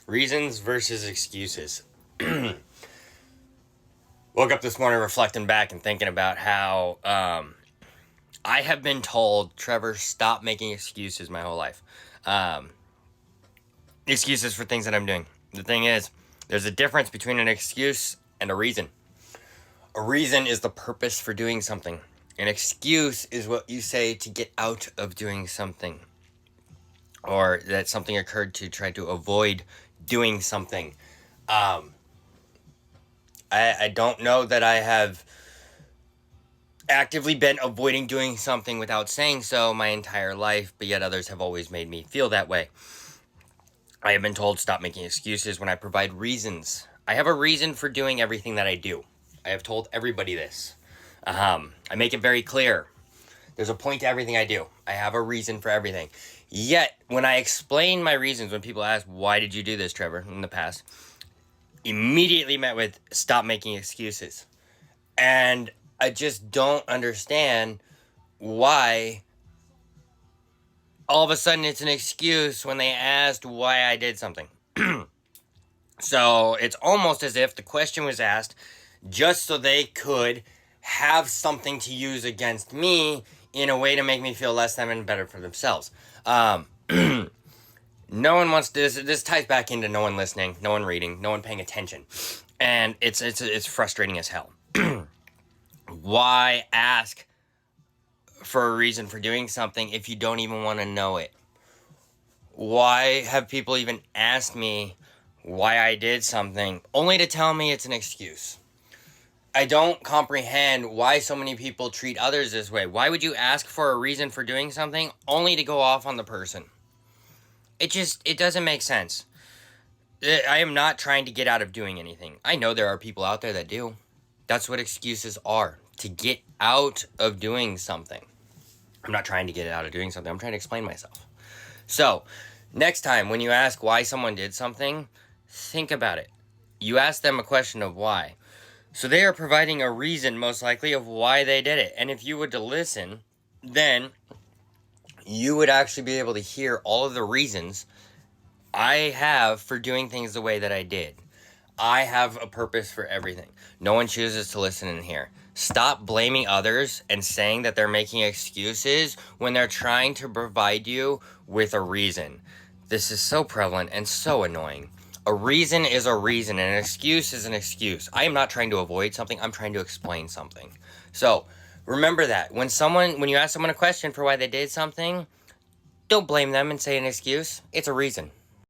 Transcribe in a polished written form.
Reasons versus excuses. Woke up this morning reflecting back and thinking about how I have been told, Trevor, stop making excuses my whole life. Excuses for things that I'm doing. The thing is, there's a difference between an excuse and a reason. A reason is the purpose for doing something. An excuse is what you say to get out of doing something, or that something occurred to try to avoid doing something. I don't know that I have actively been avoiding doing something without saying so my entire life, but yet others have always made me feel that way. I have been told stop making excuses when I provide reasons. I have a reason for doing everything that I do. I have told everybody this. I make it very clear. There's a point to everything I do. I have a reason for everything. Yet, when I explain my reasons, when people ask, why did you do this, Trevor, in the past, immediately met with, stop making excuses. And I just don't understand why all of a sudden it's an excuse when they asked why I did something. So it's almost as if the question was asked just so they could have something to use against me in a way to make me feel less than and better for themselves. No one wants this ties back into no one listening, no one reading, no one paying attention. And it's frustrating as hell. Why ask for a reason for doing something if you don't even want to know it? Why have people even asked me why I did something only to tell me it's an excuse? I don't comprehend why so many people treat others this way. Why would you ask for a reason for doing something only to go off on the person? It doesn't make sense. I am not trying to get out of doing anything. I know there are people out there that do. That's what excuses are, to get out of doing something. I'm not trying to get out of doing something. I'm trying to explain myself. So, next time when you ask why someone did something, think about it. You ask them a question of why. So they are providing a reason, most likely, of why they did it. And if you were to listen, then you would actually be able to hear all of the reasons I have for doing things the way that I did. I have a purpose for everything. No one chooses to listen in here. Stop blaming others and saying that they're making excuses when they're trying to provide you with a reason. This is so prevalent and so annoying. A reason is a reason, and an excuse is an excuse. I am not trying to avoid something. I'm trying to explain something. So, remember that. When you ask someone a question for why they did something, don't blame them and say an excuse. It's a reason.